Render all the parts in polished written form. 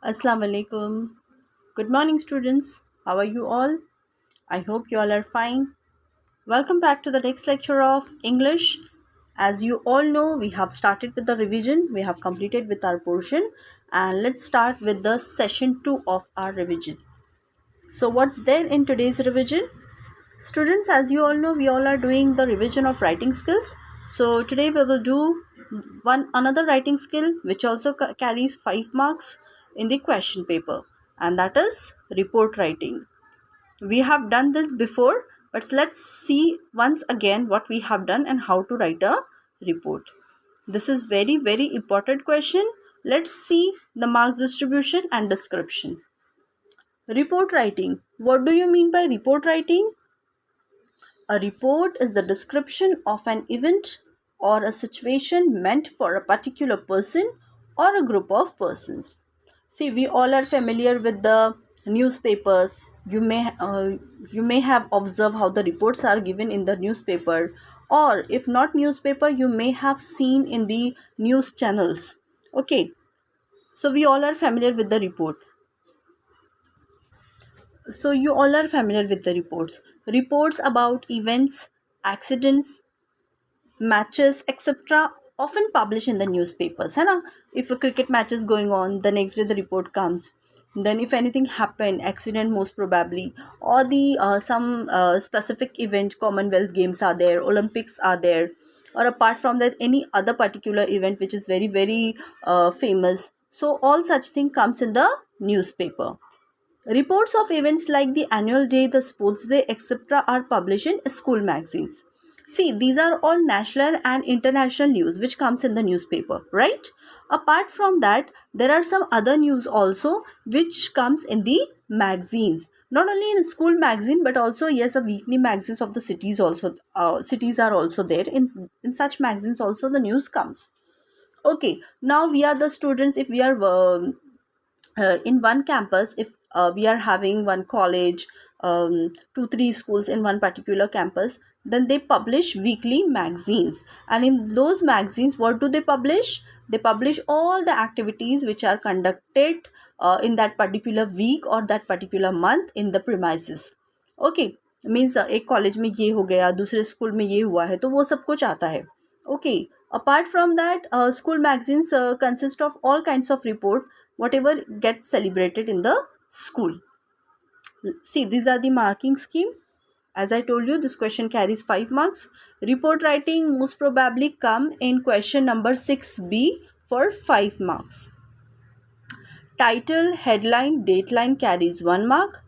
Assalamu alaikum. Good morning, students. How are you all? I hope you all are fine. Welcome back to the next lecture of English. As you all know, we have started with the revision. We have completed with our portion, and let's start with the session 2 of our revision. So, what's there in today's revision? Students, as you all know, we all are doing the revision of writing skills. So, today we will do one another writing skill which also carries 5 marks in the question paper, and that is report writing. We have done this before, but let's see once again what we have done and how to write a report. This is very important question. Let's see the marks distribution and description. Report writing. What do you mean by report writing? A report is the description of an event or a situation meant for a particular person or a group of persons. See, we all are familiar with the newspapers. You may have observed how the reports are given in the newspaper, or if not newspaper, you may have seen in the news channels. Okay, so we all are familiar with the report. So you all are familiar with the reports about events, accidents, matches, etc. often published in the newspapers, है ना? If a cricket match is going on, the next day the report comes. Then if anything happened, accident most probably, or the some specific event, Commonwealth Games are there, Olympics are there, or apart from that any other particular event which is very famous. So all such thing comes in the newspaper. Reports of events like the annual day, the sports day, etc. are published in school magazines. See, these are all national and international news which comes in the newspaper, right? Apart from that, there are some other news also which comes in the magazines. Not only in school magazine, but also yes, a weekly magazines of the cities also. Cities are also there. In such magazines also the news comes. Okay, now we are the students. If we are in one campus, if we are having one college, 2 3 schools in one particular campus, then they publish weekly magazines, and in those magazines what do they publish? They publish all the activities which are conducted in that particular week or that particular month in the premises. Okay, means एक college में ये हो गया, दूसरे school में ये हुआ है, तो वो सब कुछ आता है. Okay, apart from that, school magazines consist of all kinds of report whatever gets celebrated in the school. See, these are the marking scheme. As I told you, this question carries 5 marks. Report writing most probably come in question number 6b for 5 marks. Title, headline, dateline carries 1 mark.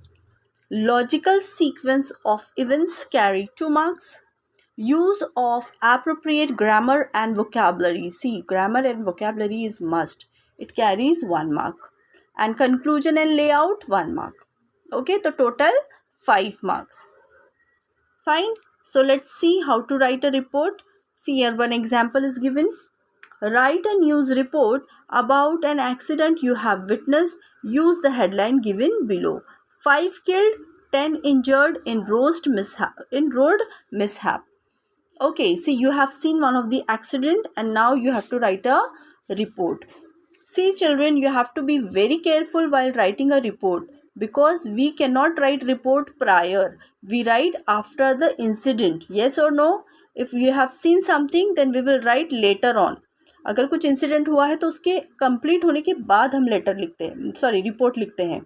Logical sequence of events carry 2 marks. Use of appropriate grammar and vocabulary. See, grammar and vocabulary is must. It carries 1 mark. And conclusion and layout 1 mark. Okay, the total 5 marks. Fine. So let's see how to write a report. See, here one example is given. Write a news report about an accident you have witnessed. Use the headline given below. 5 killed, 10 injured in road mishap. Okay, see, you have seen one of the accident and now you have to write a report. See, children, you have to be very careful while writing a report, because we cannot write report prior. We write after the incident. Yes or no? If you have seen something, then we will write later on. अगर कुछ incident हुआ है तो उसके complete होने के बाद हम लेटर लिखते हैं, सॉरी रिपोर्ट लिखते हैं.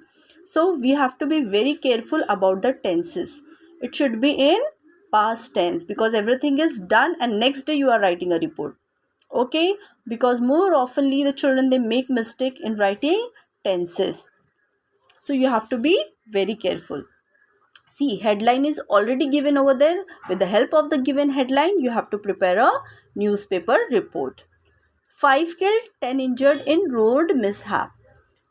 So we have to be very careful about the tenses. It should be in past tense, because everything is done and next day you are writing a report. Okay, because more oftenly the children, they make mistake in writing tenses, so you have to be very careful. See, headline is already given over there. With the help of the given headline, you have to prepare a newspaper report. 5 killed, 10 injured in road mishap.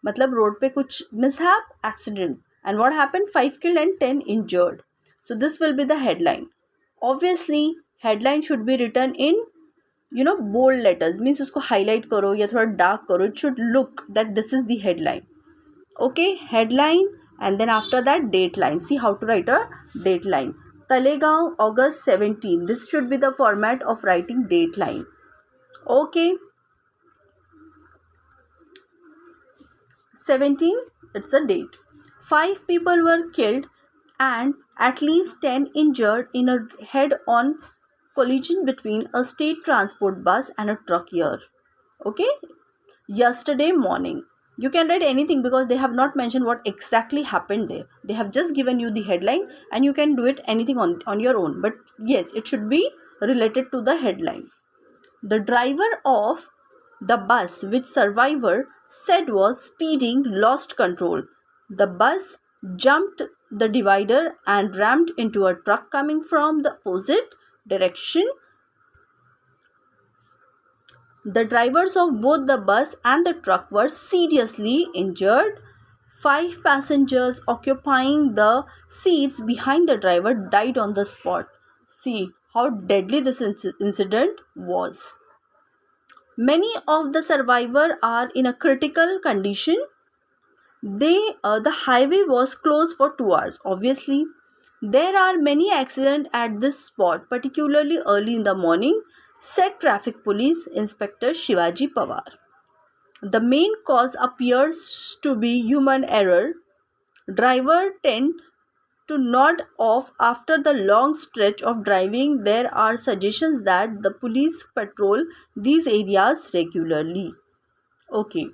मतलब road पे कुछ mishap, accident, and what happened? 5 killed and 10 injured. So this will be the headline. Obviously, headline should be written in bold letters. Means उसको highlight करो या थोड़ा dark करो. It should look that this is the headline. Okay, headline, and then after that dateline. See how to write a dateline. Talegaon, August 17. This should be the format of writing dateline. Okay. 17, it's a date. 5 people were killed and at least 10 injured in a head-on collision between a state transport bus and a truck here. Okay, yesterday morning. You can write anything because they have not mentioned what exactly happened there. They have just given you the headline and you can do it anything on your own. But yes, it should be related to the headline. The driver of the bus which survivor said was speeding lost control. The bus jumped the divider and rammed into a truck coming from the opposite direction. The drivers of both the bus and the truck were seriously injured. 5 passengers occupying the seats behind the driver died on the spot. See how deadly this incident was. Many of the survivors are in a critical condition. The highway was closed for 2 hours. Obviously, there are many accidents at this spot, particularly early in the morning, said Traffic Police Inspector Shivaji Pawar. The main cause appears to be human error. Drivers tend to nod off after the long stretch of driving. There are suggestions that the police patrol these areas regularly. Okay.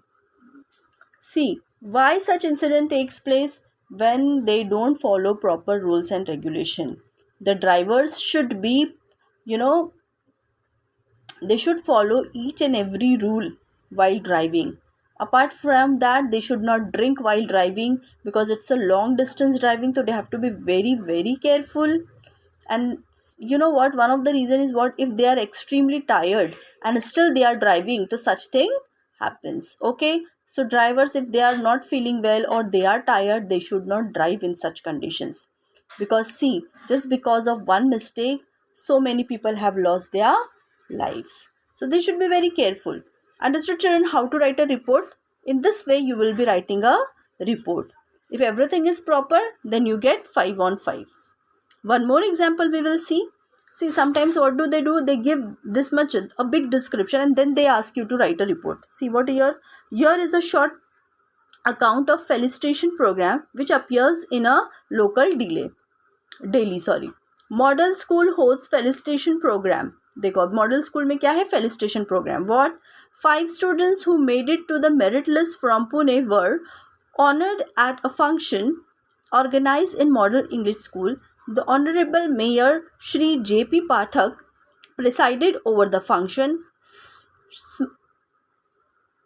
See, why such incident takes place? When they don't follow proper rules and regulation. The drivers should be, you know, they should follow each and every rule while driving. Apart from that, they should not drink while driving because it's a long distance driving, so they have to be very, very careful. And you know what, one of the reason is what, if they are extremely tired and still they are driving, so such thing happens. Okay, so drivers, if they are not feeling well or they are tired, they should not drive in such conditions, because see, just because of one mistake, so many people have lost their lives. So they should be very careful. Understood, children, how to write a report? In this way you will be writing a report. If everything is proper, then you get 5 on 5. One more example we will see. See, sometimes what do? They give this much, a big description, and then they ask you to write a report. See what here? Here is a short account of felicitation program which appears in a local daily. Model school hosts felicitation program. देखो, model school में क्या है? Felicitation program. What? 5 students who made it to the merit list from Pune were honored at a function organized in Model English School. The Honorable Mayor Shri J.P. Pathak presided over the function.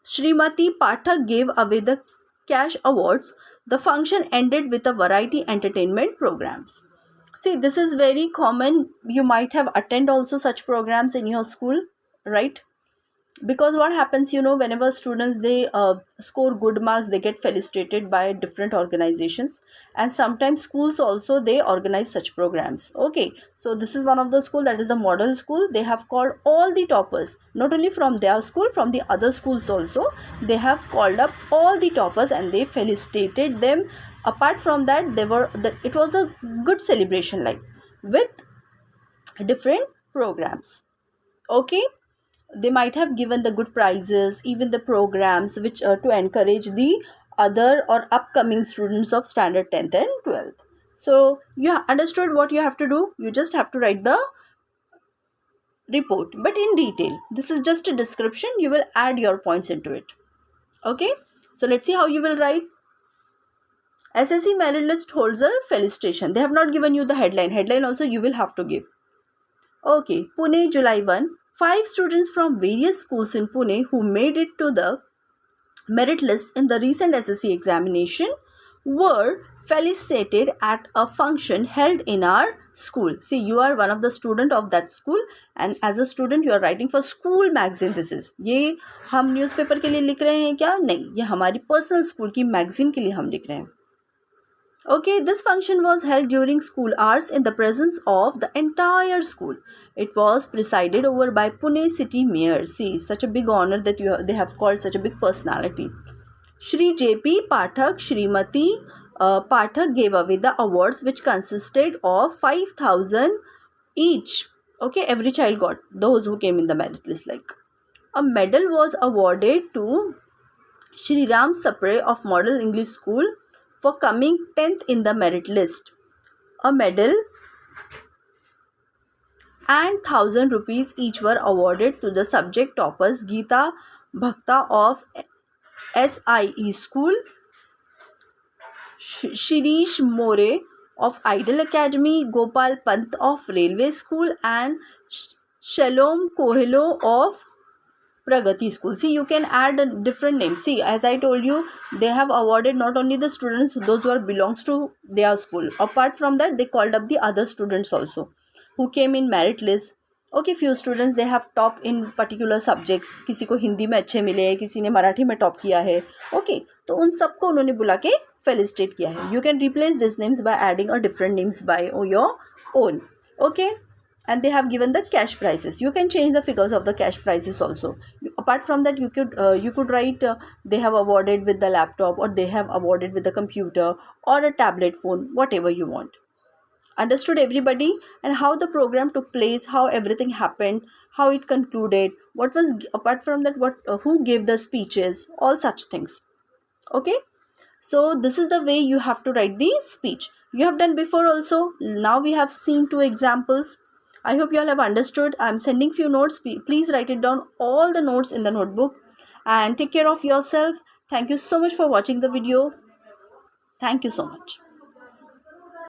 Srimati Pathak gave away the cash awards. The function ended with a variety entertainment programs. See, this is very common. You might have attended also such programs in your school, right? Because what happens, whenever students, they score good marks, they get felicitated by different organizations, and sometimes schools also, they organize such programs. Okay, so this is one of the school, that is the model school. They have called all the toppers, not only from their school, from the other schools also. They have called up all the toppers and they felicitated them. Apart from that, it was a good celebration, like with different programs. Okay, they might have given the good prizes, even the programs which to encourage the other or upcoming students of standard 10th and 12th. So you understood what you have to do. You just have to write the report, but in detail. This is just a description. You will add your points into it. Okay, so let's see how you will write. SSC merit list holds a felicitation. They have not given you the headline. Headline also you will have to give. Okay, Pune, July 1. 5 students from various schools in Pune who made it to the merit list in the recent SSC examination were felicitated at a function held in our school. See, you are one of the student of that school, and as a student you are writing for school magazine. This is, ये हम newspaper के लिए लिख रहे हैं क्या? नहीं, ये हमारी पर्सनल स्कूल की मैगजीन के लिए हम लिख रहे हैं. Okay, this function was held during school hours in the presence of the entire school. It was presided over by Pune City Mayor. See, such a big honor that they have called such a big personality. Shri J.P. Pathak, Srimati Pathak gave away the awards, which consisted of 5,000 each. Okay, every child got, those who came in the merit list. Like, a medal was awarded to Shri Ram Sapre of Model English School for coming 10th in the merit list. A medal and 1000 rupees each were awarded to the subject toppers Geeta Bhakta of SIE School, Shirish More of Idol Academy, Gopal Pant of Railway School, and Shalom Kohelo of Pragati School. See, you can add a different names. See, as I told you, they have awarded not only the students, those who are belongs to their school. Apart from that, they called up the other students also who came in merit list. Okay, few students they have top in particular subjects. किसी को हिंदी में अच्छे मिले हैं, किसी ने मराठी में top किया है. Okay, तो उन सबको उन्होंने बुला के felicitate किया है. You can replace these names by adding a different names by your own. Okay. And they have given the cash prizes. You can change the figures of the cash prizes also. Apart from that, you could write they have awarded with the laptop, or they have awarded with the computer or a tablet phone, whatever you want. Understood everybody? And how the program took place, how everything happened, how it concluded, what was apart from that, what who gave the speeches, all such things. Okay, so this is the way you have to write the speech. You have done before also. Now we have seen 2 examples. I hope you all have understood. I am sending few notes. Please write it down, all the notes in the notebook, and take care of yourself. Thank you so much for watching the video. Thank you so much.